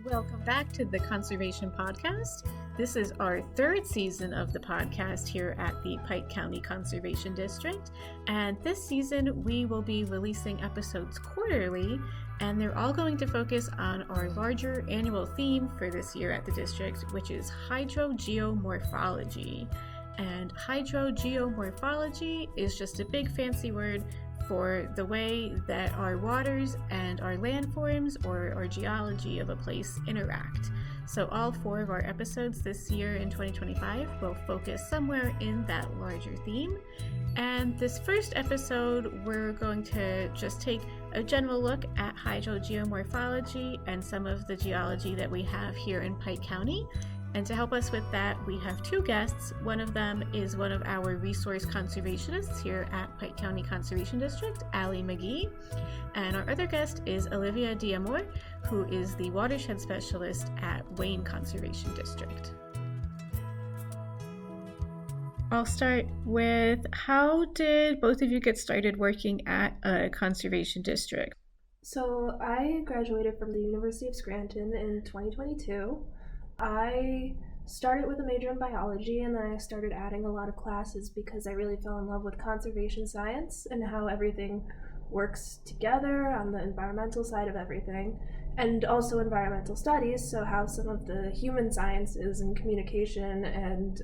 Welcome back to the Conservation Podcast. This is our third season of the podcast here at the Pike County Conservation District. And this season, we will be releasing episodes quarterly, and they're all going to focus on our larger annual theme for this year at the district, which is hydrogeomorphology. And hydrogeomorphology is just a big fancy word for the way that our waters and our landforms or our geology of a place interact. So all 4 of our episodes this year in 2025 will focus somewhere in that larger theme. And this first episode, we're going to just take a general look at hydrogeomorphology and some of the geology that we have here in Pike County. And to help us with that, we have 2 guests. One of them is one of our resource conservationists here at Pike County Conservation District, McGee. And our other guest is Olivia who is the Watershed specialist at Wayne Conservation District. I'll start with, how did both of you get started working at a conservation district? So I graduated from the University of Scranton in 2022. I started with a major in biology, and then I started adding a lot of classes because I really fell in love with conservation science and how everything works together on the environmental side of everything, and also environmental studies, so how some of the human sciences and communication and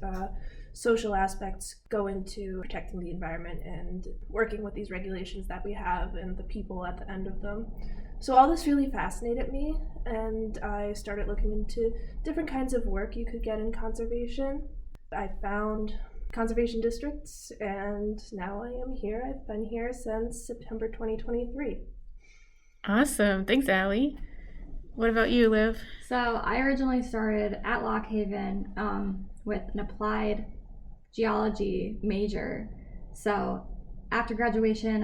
social aspects go into protecting the environment and working with these regulations that we have and the people at the end of them. So all this really fascinated me, and I started looking into different kinds of work you could get in conservation. I found conservation districts, and now I am here. I've been here since September 2023. Awesome. Thanks, Allie. What about you, Liv? So I originally started at Lock Haven with an applied geology major. So after graduation,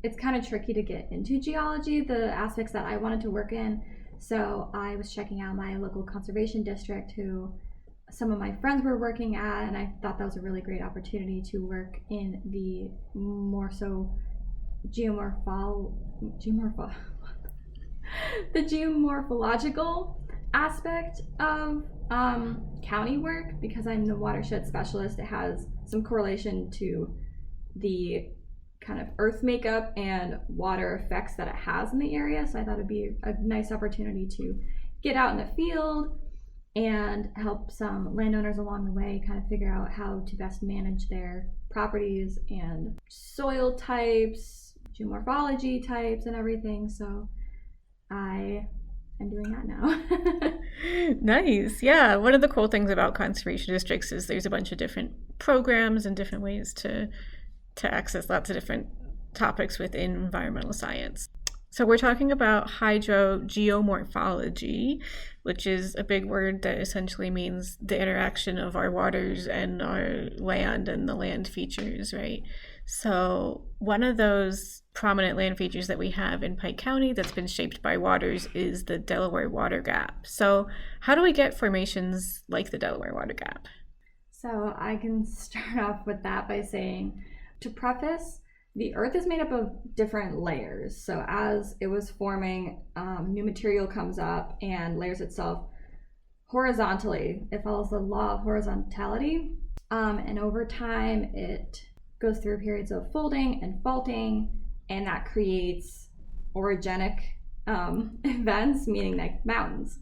it's kind of tricky to get into geology, the aspects that I wanted to work in. So I was checking out my local conservation district, who some of my friends were working at, and I thought that was a really great opportunity to work in the more so the geomorphological aspect of county work, because I'm the watershed specialist. It has some correlation to the kind of earth makeup and water effects that it has in the area. So I thought it'd be a nice opportunity to get out in the field and help some landowners along the way kind of figure out how to best manage their properties and soil types, geomorphology types, and everything. So I am doing that now. Nice. Yeah. One of the cool things about conservation districts is there's a bunch of different programs and different ways to access lots of different topics within environmental science. So we're talking about hydrogeomorphology, which is a big word that essentially means the interaction of our waters and our land and the land features, right? So one of those prominent land features that we have in Pike County that's been shaped by waters is the Delaware Water Gap. So how do we get formations like the Delaware Water Gap? So I can start off with that by saying, to preface, the earth is made up of different layers. So as it was forming, new material comes up and layers itself horizontally. It follows the law of horizontality. And over time, it goes through periods of folding and faulting, and that creates orogenic events, meaning like mountains.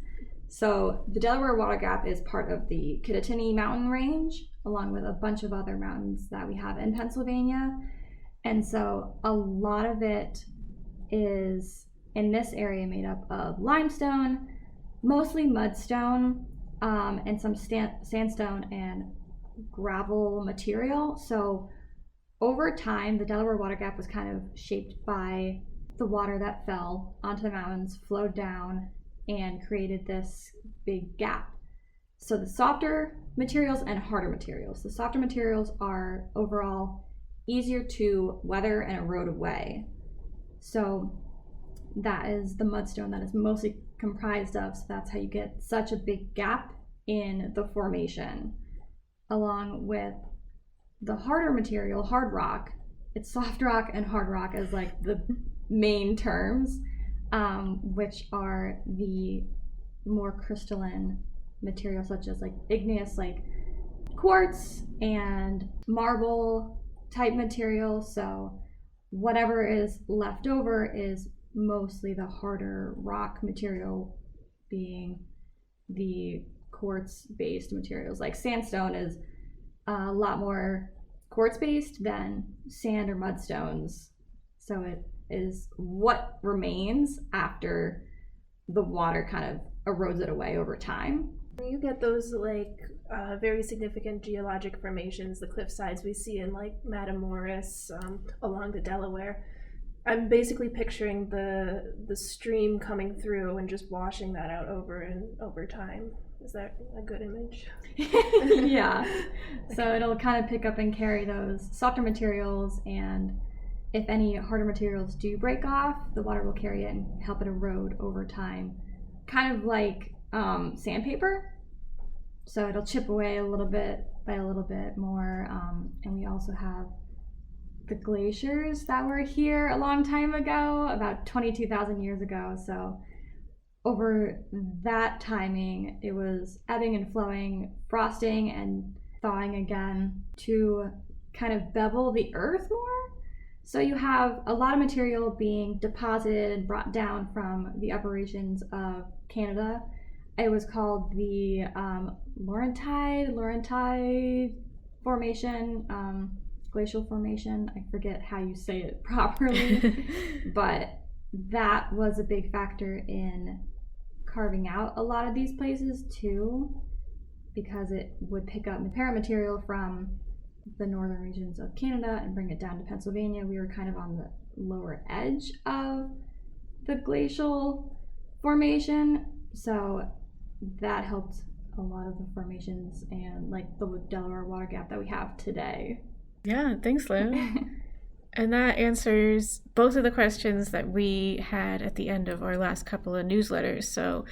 So the Delaware Water Gap is part of the Kittatinny mountain range, along with a bunch of other mountains that we have in Pennsylvania. And so a lot of it is in this area made up of limestone, mostly mudstone, and some sandstone and gravel material. So over time, the Delaware Water Gap was kind of shaped by the water that fell onto the mountains, flowed down, and created this big gap. So the softer materials and harder materials. The softer materials are overall easier to weather and erode away. So that is the mudstone that is mostly comprised of. So that's how you get such a big gap in the formation. Along with the harder material, hard rock, it's soft rock and hard rock as like the main terms, which are the more crystalline materials such as like igneous, like quartz and marble type material. So whatever is left over is mostly the harder rock material, being the quartz based materials. Like sandstone is a lot more quartz based than sand or mudstones. So it is what remains after the water kind of erodes it away over time. You get those like very significant geologic formations, the cliff sides we see in like Matamoros along the Delaware. I'm basically picturing the stream coming through and just washing that out over time. Is that a good image? Yeah. Okay. So it'll kind of pick up and carry those softer materials, and if any harder materials do break off, the water will carry it and help it erode over time. Kind of like sandpaper. So it'll chip away a little bit by a little bit more. And we also have the glaciers that were here a long time ago, about 22,000 years ago. So over that timing, it was ebbing and flowing, frosting and thawing again to kind of bevel the earth more. So you have a lot of material being deposited and brought down from the upper regions of Canada. It was called the Laurentide Formation, glacial formation. I forget how you say it properly, but that was a big factor in carving out a lot of these places too, because it would pick up paramaterial from the northern regions of Canada and bring it down to Pennsylvania. We were kind of on the lower edge of the glacial formation, so that helped a lot of the formations and like the Delaware Water Gap that we have today. Yeah, thanks, Liv. And that answers both of the questions that we had at the end of our last couple of newsletters. So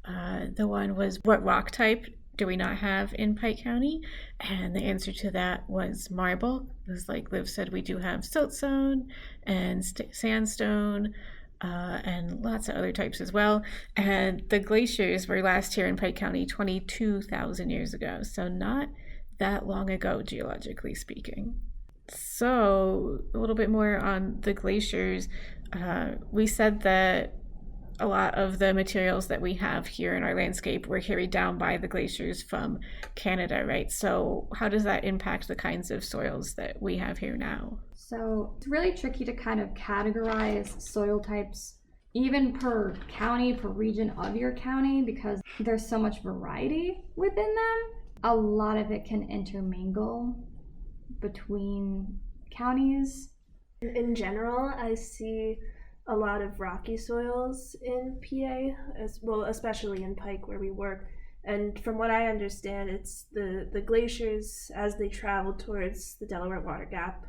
the one was, what rock type do we not have in Pike County? And the answer to that was marble. Because like Liv said, we do have siltstone and sandstone and lots of other types as well. And the glaciers were last here in Pike County 22,000 years ago. So not that long ago, geologically speaking. So a little bit more on the glaciers. We said that a lot of the materials that we have here in our landscape were carried down by the glaciers from Canada, right? So how does that impact the kinds of soils that we have here now? So it's really tricky to kind of categorize soil types, even per county, per region of your county, because there's so much variety within them. A lot of it can intermingle between counties. In general, I see a lot of rocky soils in PA, as well, especially in Pike where we work. And from what I understand, it's the glaciers, as they travel towards the Delaware Water Gap,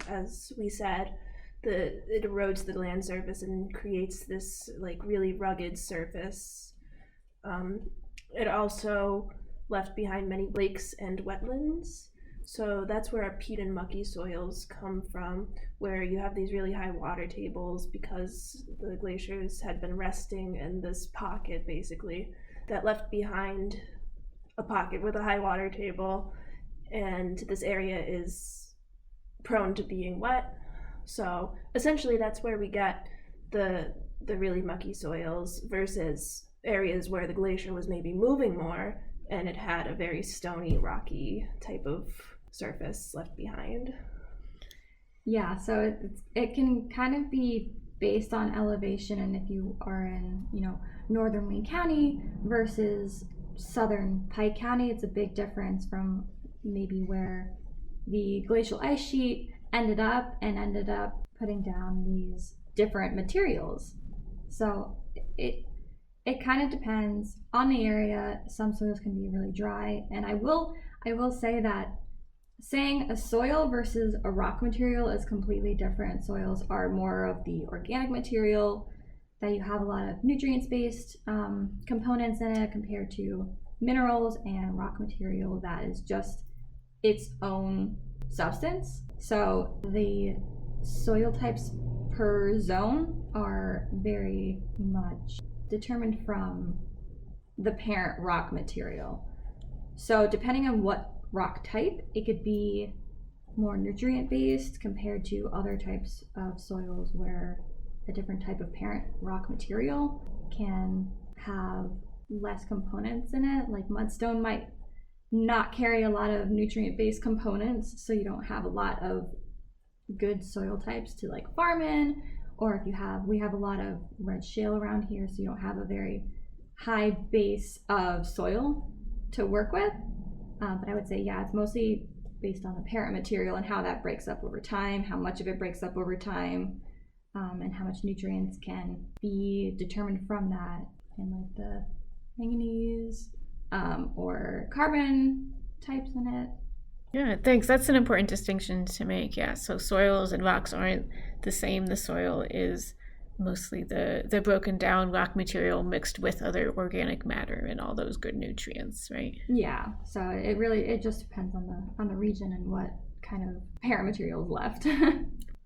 as we said, it erodes the land surface and creates this like really rugged surface. It also left behind many lakes and wetlands. So that's where our peat and mucky soils come from, where you have these really high water tables because the glaciers had been resting in this pocket, basically, that left behind a pocket with a high water table, and this area is prone to being wet. So essentially that's where we get the really mucky soils versus areas where the glacier was maybe moving more and it had a very stony, rocky type of surface left behind. Yeah, so it can kind of be based on elevation, and if you are in, northern Wayne County versus southern Pike County, it's a big difference from maybe where the glacial ice sheet ended up putting down these different materials. So it kind of depends on the area. Some soils can be really dry, and I will say that saying a soil versus a rock material is completely different. Soils are more of the organic material that you have a lot of nutrients-based components in it compared to minerals, and rock material that is just its own substance. So the soil types per zone are very much determined from the parent rock material. So depending on what rock type, it could be more nutrient based compared to other types of soils where a different type of parent rock material can have less components in it. Like mudstone might not carry a lot of nutrient based components, so you don't have a lot of good soil types to like farm in. Or if we have a lot of red shale around here, so you don't have a very high base of soil to work with. But I would say, yeah, it's mostly based on the parent material and how that breaks up over time, how much of it breaks up over time, and how much nutrients can be determined from that, and like the manganese or carbon types in it. Yeah, thanks. That's an important distinction to make. Yeah, so soils and rocks aren't the same. The soil is mostly the broken down rock material mixed with other organic matter and all those good nutrients, right? Yeah, so it just depends on the region and what kind of parent material is left.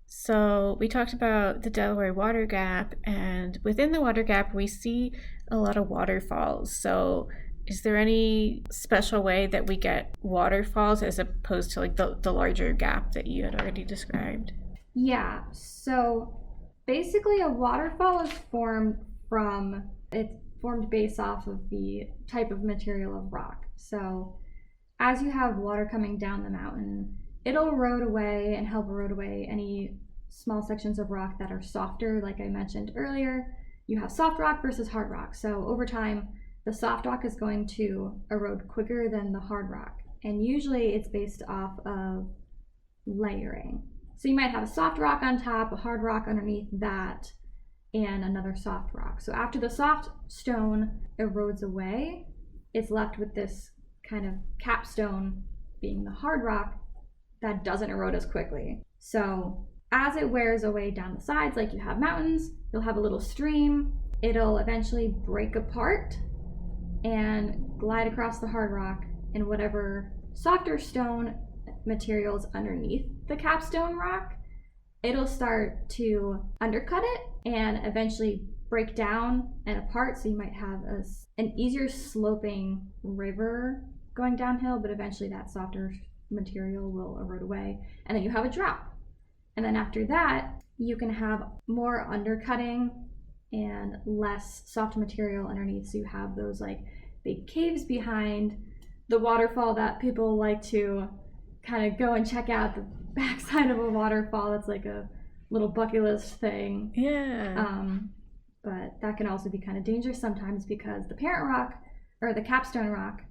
So we talked about the Delaware Water Gap, and within the Water Gap we see a lot of waterfalls. So is there any special way that we get waterfalls as opposed to like the larger gap that you had already described? Yeah, so basically a waterfall is formed based off of the type of material of rock. So as you have water coming down the mountain, it'll erode away and help erode away any small sections of rock that are softer. Like I mentioned earlier, you have soft rock versus hard rock. So over time, the soft rock is going to erode quicker than the hard rock. And usually it's based off of layering. So you might have a soft rock on top, a hard rock underneath that, and another soft rock. So after the soft stone erodes away, it's left with this kind of capstone being the hard rock that doesn't erode as quickly. So as it wears away down the sides, like you have mountains, you'll have a little stream, it'll eventually break apart and glide across the hard rock, and whatever softer stone materials underneath the capstone rock, it'll start to undercut it and eventually break down and apart. So you might have an easier sloping river going downhill, but eventually that softer material will erode away, and then you have a drop. And then after that, you can have more undercutting and less soft material underneath. So you have those like big caves behind the waterfall that people like to kind of go and check out the backside of a waterfall. It's like a little bucket list thing. Yeah. But that can also be kind of dangerous sometimes because the parent rock or the capstone rock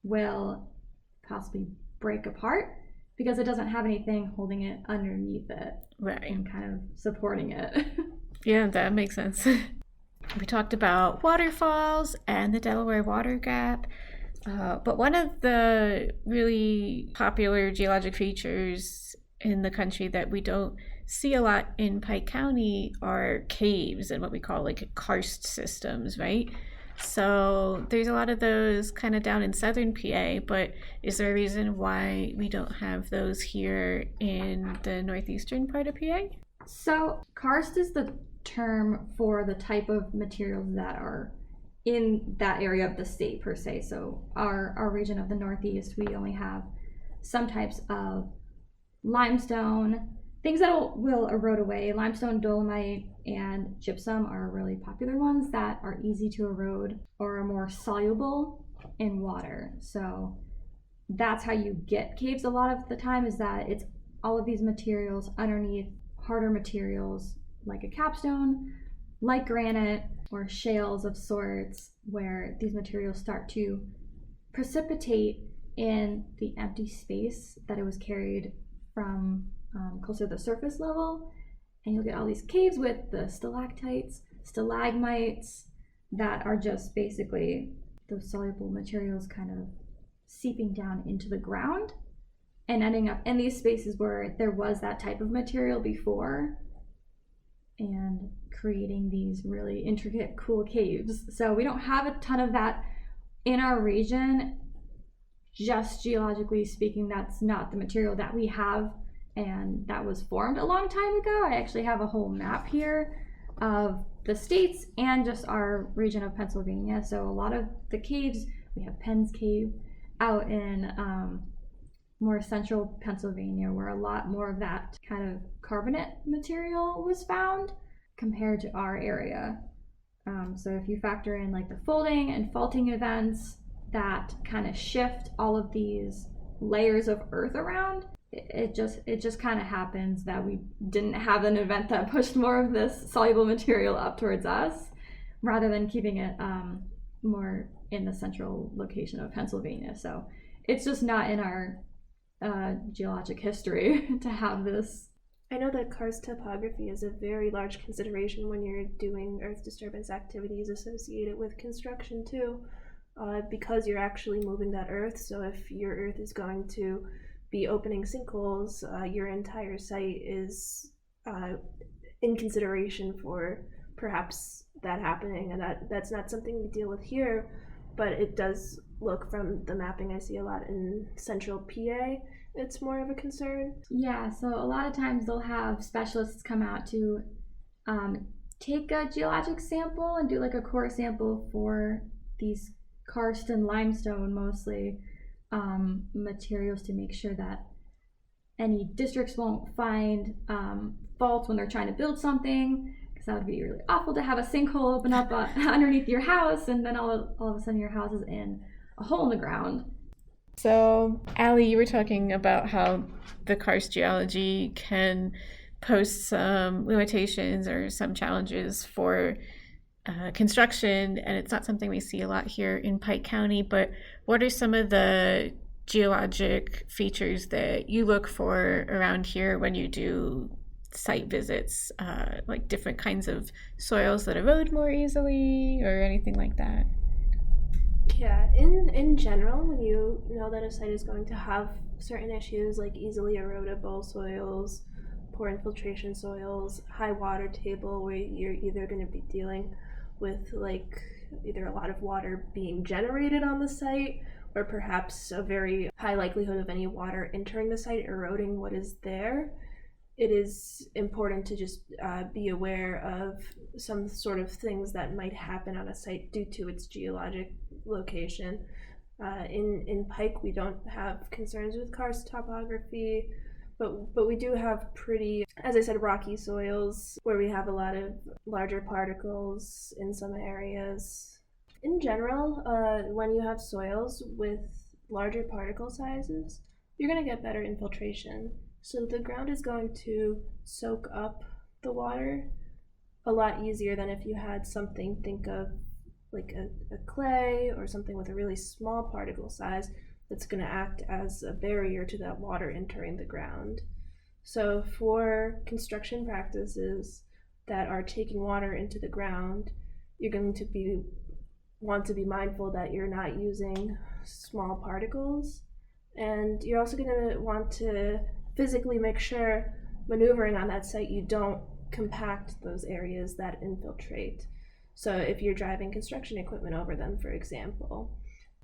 will possibly break apart because it doesn't have anything holding it underneath it, right, and kind of supporting it. Yeah, that makes sense. We talked about waterfalls and the Delaware Water Gap, but one of the really popular geologic features in the country that we don't see a lot in Pike County are caves and what we call like karst systems, right? So there's a lot of those kind of down in southern PA, but is there a reason why we don't have those here in the northeastern part of PA? So karst is the term for the type of materials that are in that area of the state per se. So our region of the Northeast, we only have some types of limestone, things that will erode away. Limestone, dolomite, and gypsum are really popular ones that are easy to erode or are more soluble in water. So that's how you get caves a lot of the time, is that it's all of these materials underneath harder materials like a capstone, like granite, or shales of sorts, where these materials start to precipitate in the empty space that it was carried from closer to the surface level, and you'll get all these caves with the stalactites, stalagmites that are just basically those soluble materials kind of seeping down into the ground and ending up in these spaces where there was that type of material before, and creating these really intricate, cool caves. So we don't have a ton of that in our region. Just geologically speaking, that's not the material that we have, and that was formed a long time ago. I actually have a whole map here of the states and just our region of Pennsylvania. So a lot of the caves, we have Penn's Cave out in more central Pennsylvania, where a lot more of that kind of carbonate material was found compared to our area. So if you factor in like the folding and faulting events that kind of shift all of these layers of earth around, it just kind of happens that we didn't have an event that pushed more of this soluble material up towards us, rather than keeping it more in the central location of Pennsylvania. So it's just not in our geologic history to have this. I know that karst topography is a very large consideration when you're doing earth disturbance activities associated with construction too, because you're actually moving that earth. So if your earth is going to be opening sinkholes, your entire site is in consideration for perhaps that happening, and that's not something we deal with here, but it does look from the mapping I see a lot in central PA. It's more of a concern. Yeah, so a lot of times they'll have specialists come out to take a geologic sample and do like a core sample for these karst and limestone mostly materials, to make sure that any districts won't find faults when they're trying to build something, because that would be really awful to have a sinkhole open up underneath your house, and then all of a sudden your house is in a hole in the ground. So, Allie, you were talking about how the karst geology can pose some limitations or some challenges for construction, and it's not something we see a lot here in Pike County, but what are some of the geologic features that you look for around here when you do site visits, like different kinds of soils that erode more easily or anything like that? Yeah, in general, when you know that a site is going to have certain issues like easily erodible soils, poor infiltration soils, high water table, where you're either going to be dealing with like either a lot of water being generated on the site, or perhaps a very high likelihood of any water entering the site, eroding what is there, it is important to just be aware of some sort of things that might happen on a site due to its geologic location. In Pike, we don't have concerns with karst topography, but we do have pretty, as I said, rocky soils where we have a lot of larger particles in some areas. In general, when you have soils with larger particle sizes, you're going to get better infiltration. So the ground is going to soak up the water a lot easier than if you had something, think of like a clay or something with a really small particle size that's going to act as a barrier to that water entering the ground. So for construction practices that are taking water into the ground, you're going to want to be mindful that you're not using small particles, and you're also going to want to physically make sure maneuvering on that site you don't compact those areas that infiltrate. So if you're driving construction equipment over them, for example,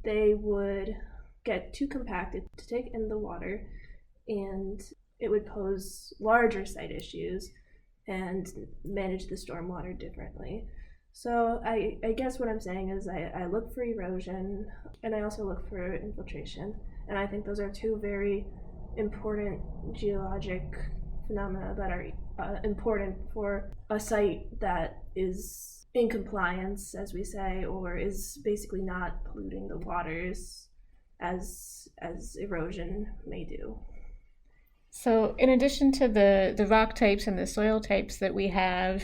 they would get too compacted to take in the water, and it would pose larger site issues and manage the stormwater differently. So I guess what I'm saying is I look for erosion, and I also look for infiltration, and I think those are two very important geologic phenomena that are important for a site that is in compliance, as we say, or is basically not polluting the waters as erosion may do. So in addition to the rock types and the soil types that we have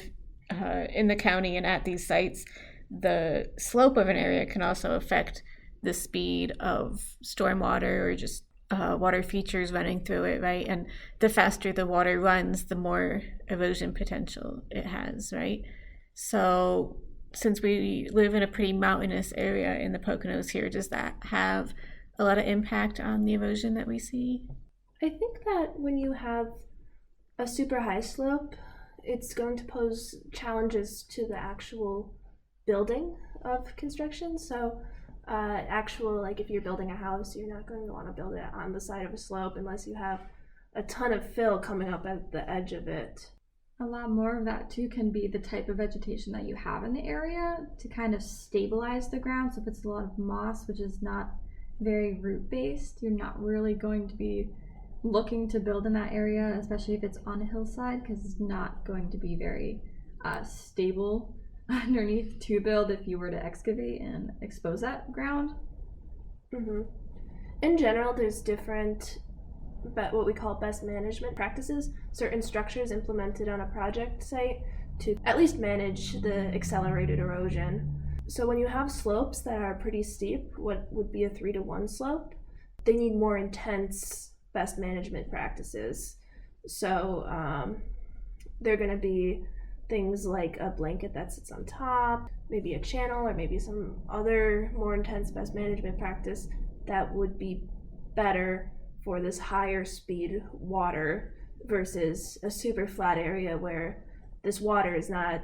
in the county and at these sites, the slope of an area can also affect the speed of stormwater or just water features running through it, right? And the faster the water runs, the more erosion potential it has, right? So since we live in a pretty mountainous area in the Poconos here, does that have a lot of impact on the erosion that we see? I think that when you have a super high slope, it's going to pose challenges to the actual building of construction. So like if you're building a house, you're not going to want to build it on the side of a slope unless you have a ton of fill coming up at the edge of it. A lot more of that too can be the type of vegetation that you have in the area to kind of stabilize the ground. So if it's a lot of moss, which is not very root based, you're not really going to be looking to build in that area, especially if it's on a hillside, because it's not going to be very stable underneath to build if you were to excavate and expose that ground. Mm-hmm. In general, there's different, but what we call best management practices, certain structures implemented on a project site to at least manage the accelerated erosion. So when you have slopes that are pretty steep, what would be a 3-to-1 slope, they need more intense best management practices. So they're going to be things like a blanket that sits on top, maybe a channel, or maybe some other more intense best management practice that would be better for this higher speed water versus a super flat area where this water is not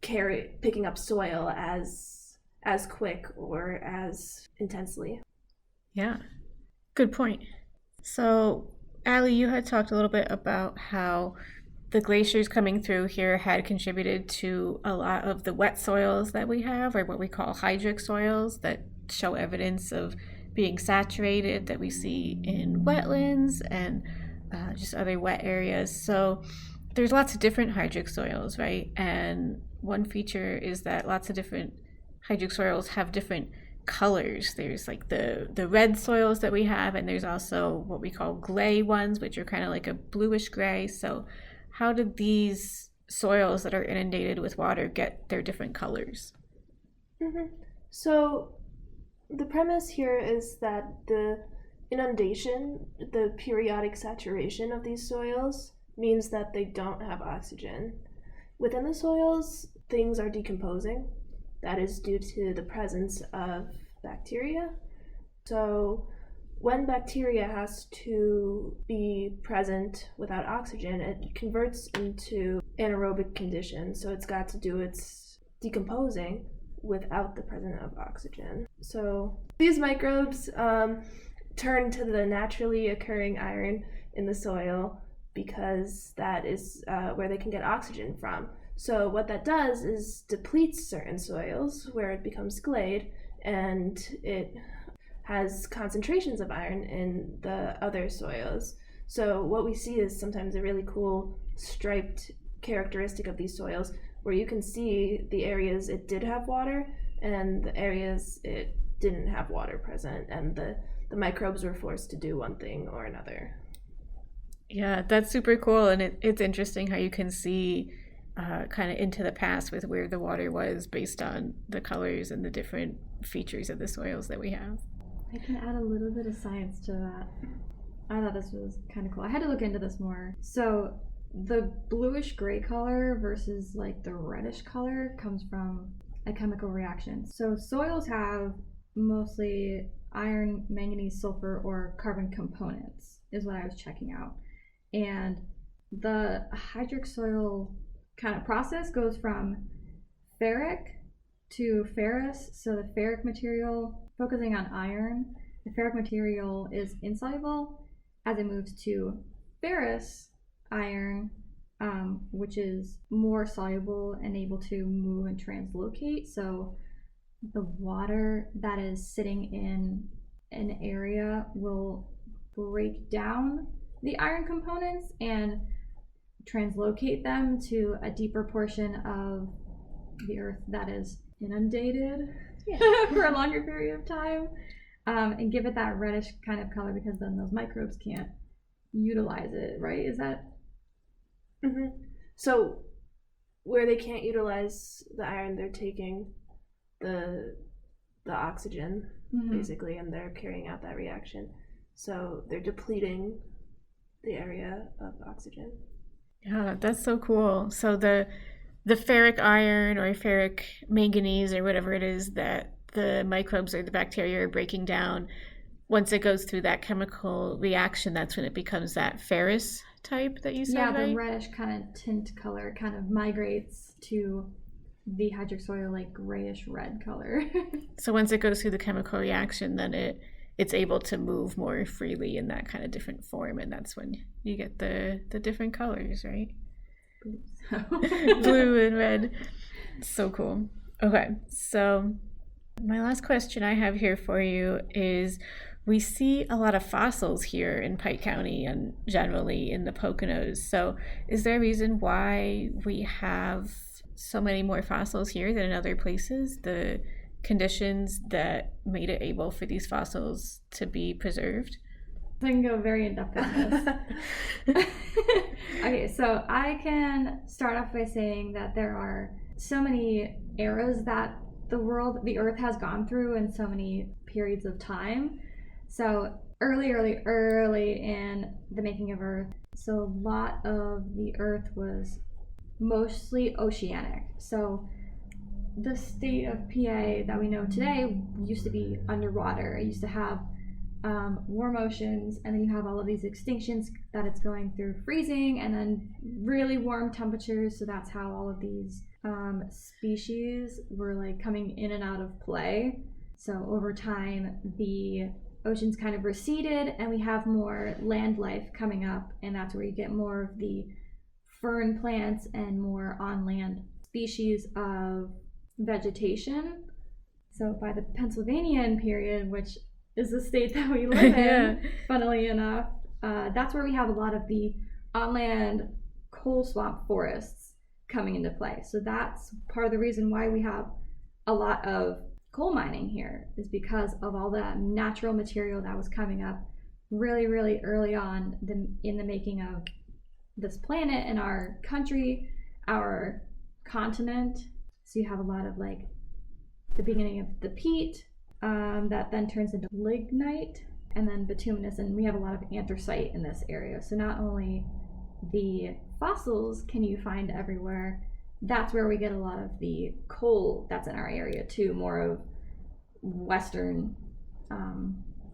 picking up soil as quick or as intensely. Yeah, good point. So, Allie, you had talked a little bit about how the glaciers coming through here had contributed to a lot of the wet soils that we have, or what we call hydric soils, that show evidence of being saturated that we see in wetlands and just other wet areas. So there's lots of different hydric soils, right? And one feature is that lots of different hydric soils have different colors. There's like the red soils that we have, and there's also what we call gray ones, which are kind of like a bluish gray. So how did these soils that are inundated with water get their different colors? Mm-hmm. So the premise here is that the inundation, the periodic saturation of these soils, means that they don't have oxygen. Within the soils, things are decomposing. That is due to the presence of bacteria. So when bacteria has to be present without oxygen, it converts into anaerobic condition. So it's got to do its decomposing without the presence of oxygen. So these microbes turn to the naturally occurring iron in the soil because that is where they can get oxygen from. So what that does is depletes certain soils where it becomes glade, and it has concentrations of iron in the other soils. So what we see is sometimes a really cool striped characteristic of these soils where you can see the areas it did have water and the areas it didn't have water present, and the microbes were forced to do one thing or another. Yeah, that's super cool, and it's interesting how you can see kind of into the past with where the water was based on the colors and the different features of the soils that we have. I can add a little bit of science to that. I thought this was kind of cool. I had to look into this more. So the bluish gray color versus like the reddish color comes from a chemical reaction. So soils have mostly iron, manganese, sulfur, or carbon components is what I was checking out. And the hydric soil kind of process goes from ferric to ferrous. So the ferric material, focusing on iron, the ferric material is insoluble as it moves to ferrous iron, which is more soluble and able to move and translocate. So the water that is sitting in an area will break down the iron components and translocate them to a deeper portion of the earth that is inundated for a longer period of time, and give it that reddish kind of color, because then those microbes can't utilize it, right? Is that? Mm-hmm. So where they can't utilize the iron, they're taking the oxygen, basically, and they're carrying out that reaction. So they're depleting the area of oxygen. Yeah, that's so cool. So the ferric iron or ferric manganese or whatever it is that the microbes or the bacteria are breaking down, once it goes through that chemical reaction, that's when it becomes that ferrous type that you said, yeah, right? The reddish kind of tint color kind of migrates to the hydric soil, like grayish red color. So once it goes through the chemical reaction, then it's able to move more freely in that kind of different form, and that's when you get the different colors, right? Blue and red. So cool. Okay, so my last question I have here for you is, we see a lot of fossils here in Pike County and generally in the Poconos. So is there a reason why we have so many more fossils here than in other places? The conditions that made it able for these fossils to be preserved? I can go very in-depth on this. Okay, so I can start off by saying that there are so many eras that the Earth has gone through in so many periods of time. So early in the making of Earth, so a lot of the Earth was mostly oceanic. So the state of PA that we know today used to be underwater. It used to have warm oceans, and then you have all of these extinctions that it's going through freezing and then really warm temperatures. So that's how all of these species were like coming in and out of play. So over time, the oceans kind of receded and we have more land life coming up, and that's where you get more of the fern plants and more on land species of vegetation. So by the Pennsylvanian period, which is the state that we live in, funnily enough, that's where we have a lot of the on-land coal swamp forests coming into play. So that's part of the reason why we have a lot of coal mining here, is because of all the natural material that was coming up really early on in the making of this planet and our country, our continent. So you have a lot of like the beginning of the peat, that then turns into lignite and then bituminous, and we have a lot of anthracite in this area. So not only the fossils can you find everywhere, that's where we get a lot of the coal that's in our area too, more of western,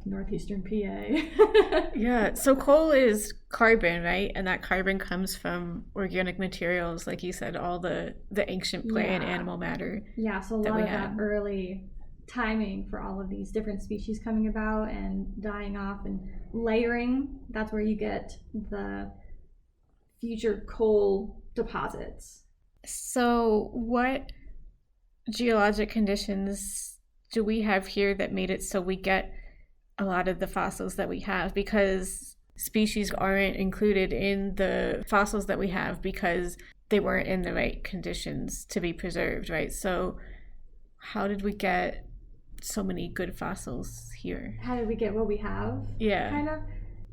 northeastern PA. Yeah, so coal is carbon, right? And that carbon comes from organic materials, like you said, all the ancient plant and animal matter. Yeah, so a lot of that early timing for all of these different species coming about and dying off and layering, that's where you get the future coal deposits. So what geologic conditions do we have here that made it so we get a lot of the fossils that we have? Because species aren't included in the fossils that we have because they weren't in the right conditions to be preserved, right? So how did we get so many good fossils here? How did we get what we have? Yeah. Kind of.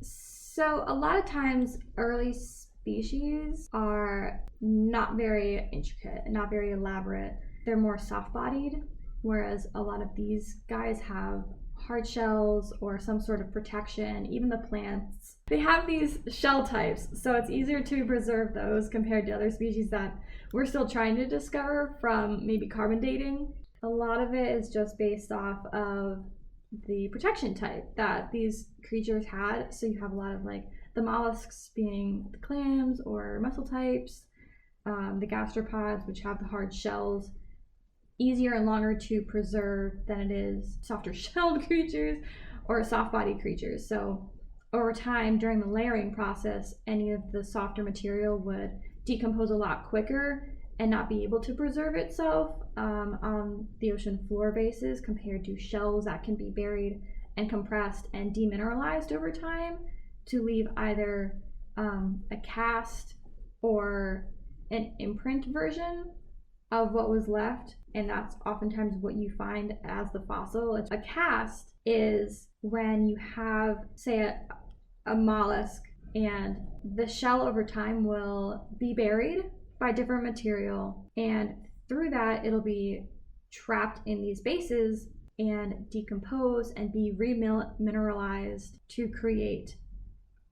So a lot of times early species are not very intricate, not very elaborate. They're more soft-bodied, whereas a lot of these guys have hard shells or some sort of protection. Even the plants, they have these shell types, so it's easier to preserve those compared to other species that we're still trying to discover from maybe carbon dating. A lot of it is just based off of the protection type that these creatures had. So you have a lot of like the mollusks being the clams or mussel types, the gastropods, which have the hard shells, easier and longer to preserve than it is softer shelled creatures or soft-bodied creatures. So over time, during the layering process, any of the softer material would decompose a lot quicker and not be able to preserve itself on the ocean floor bases compared to shells that can be buried and compressed and demineralized over time to leave either a cast or an imprint version of what was left. And that's oftentimes what you find as the fossil. A cast is when you have, say, a mollusk, and the shell over time will be buried by different material, and through that it'll be trapped in these bases and decompose and be remineralized to create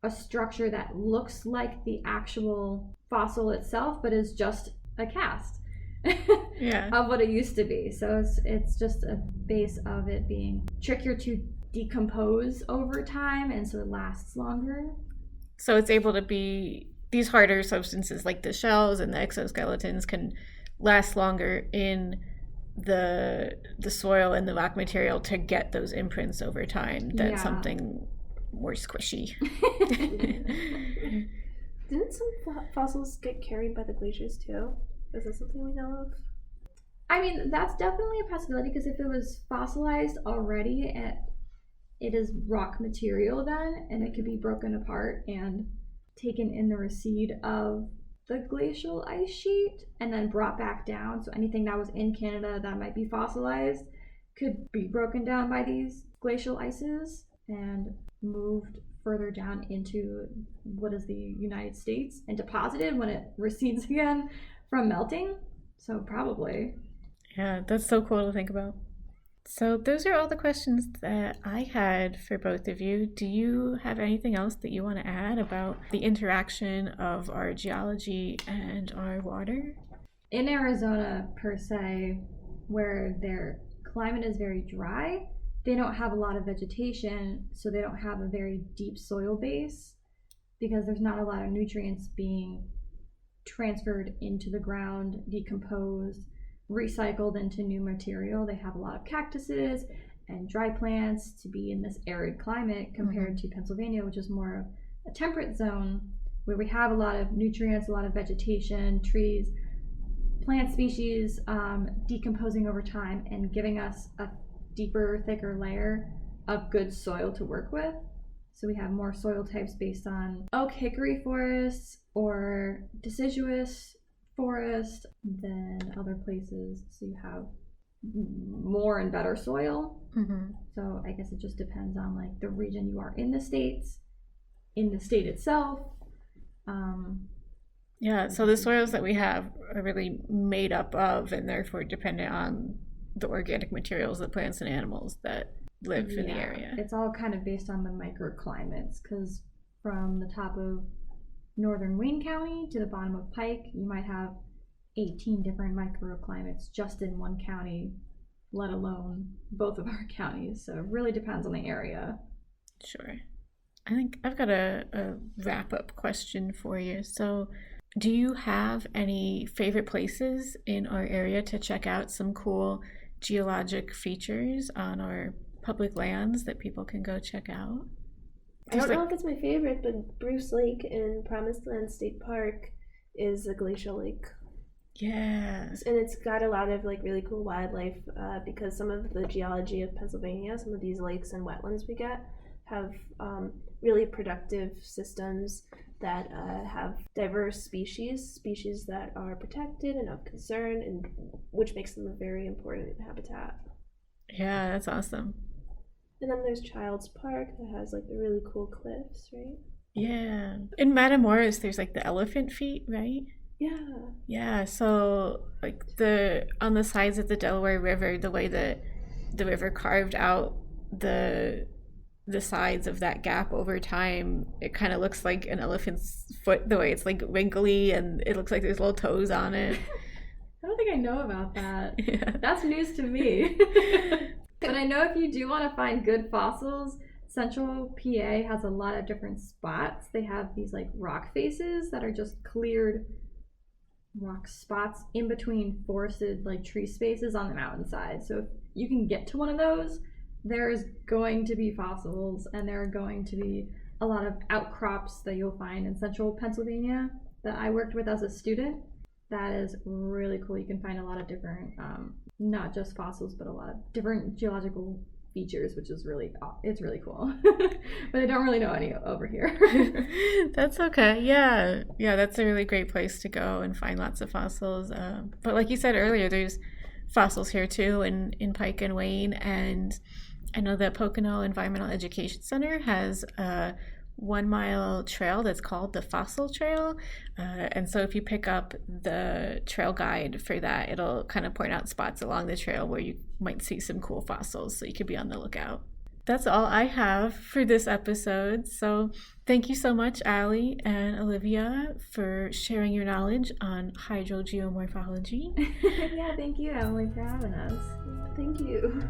a structure that looks like the actual fossil itself, but is just a cast of what it used to be. So it's just a base of it being trickier to decompose over time, and so it lasts longer. So it's able to be, these harder substances like the shells and the exoskeletons can last longer in the soil and the rock material to get those imprints over time than something more squishy. Didn't Didn't some fossils get carried by the glaciers too? Is that something we know of? I mean, that's definitely a possibility, because if it was fossilized already, it is rock material then, and it could be broken apart and taken in the recede of the glacial ice sheet and then brought back down. So anything that was in Canada that might be fossilized could be broken down by these glacial ices and moved further down into what is the United States and deposited when it recedes again from melting. So probably. Yeah, that's so cool to think about. So those are all the questions that I had for both of you. Do you have anything else that you want to add about the interaction of our geology and our water? In Arizona, per se, where their climate is very dry, they don't have a lot of vegetation, so they don't have a very deep soil base because there's not a lot of nutrients being transferred into the ground, decomposed, recycled into new material. They have a lot of cactuses and dry plants to be in this arid climate compared to Pennsylvania, which is more of a temperate zone where we have a lot of nutrients, a lot of vegetation, trees, plant species decomposing over time and giving us a deeper, thicker layer of good soil to work with. So we have more soil types based on oak hickory forests or deciduous forest than other places. So you have more and better soil. So I guess it just depends on like the region you are in the States, in the state itself. Yeah, so the soils that we have are really made up of and therefore dependent on the organic materials, the plants and animals that live in the area. It's all kind of based on the microclimates, because from the top of northern Wayne County to the bottom of Pike, you might have 18 different microclimates just in one county, let alone both of our counties. So it really depends on the area. Sure. I think I've got a wrap-up question for you. So do you have any favorite places in our area to check out some cool geologic features on our public lands that people can go check out? I don't know if it's my favorite, but Bruce Lake in Promised Land State Park is a glacial lake. Yeah. And it's got a lot of like really cool wildlife because some of the geology of Pennsylvania, some of these lakes and wetlands we get have really productive systems that have diverse species that are protected and of concern, and which makes them a very important habitat. Yeah, that's awesome. And then there's Child's Park that has like the really cool cliffs, right? Yeah. In Matamoros, there's like the elephant feet, right? Yeah. Yeah, so like on the sides of the Delaware River, the way that the river carved out the sides of that gap over time, it kind of looks like an elephant's foot, the way it's like wrinkly and it looks like there's little toes on it. I don't think I know about that. Yeah. That's news to me. But I know if you do want to find good fossils, Central PA has a lot of different spots. They have these like rock faces that are just cleared rock spots in between forested like tree spaces on the mountainside. So if you can get to one of those, there's going to be fossils, and there are going to be a lot of outcrops that you'll find in central Pennsylvania that I worked with as a student. That is really cool. You can find a lot of different, not just fossils, but a lot of different geological features, which is it's really cool. But I don't really know any over here. That's okay. Yeah, that's a really great place to go and find lots of fossils. But like you said earlier, there's fossils here too in Pike and Wayne, and I know that Pocono Environmental Education Center has a 1 mile trail that's called the Fossil Trail, and so if you pick up the trail guide for that, it'll kind of point out spots along the trail where you might see some cool fossils, so you could be on the lookout. That's all I have for this episode, so thank you so much, Allie and Olivia, for sharing your knowledge on hydrogeomorphology. Yeah, thank you, Emily, for having us. Thank you.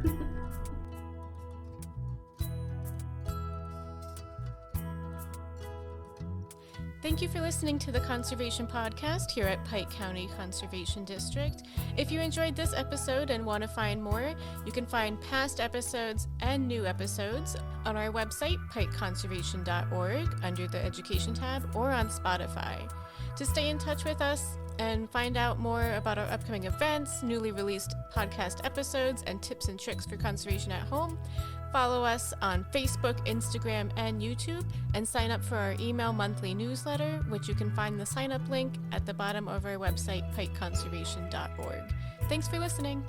Thank you for listening to the Conservation Podcast here at Pike County Conservation District. If you enjoyed this episode and want to find more, you can find past episodes and new episodes on our website, pikeconservation.org, under the Education tab, or on Spotify. To stay in touch with us and find out more about our upcoming events, newly released podcast episodes, and tips and tricks for conservation at home, follow us on Facebook, Instagram, and YouTube, and sign up for our email monthly newsletter, which you can find the sign up link at the bottom of our website, pikeconservation.org. Thanks for listening.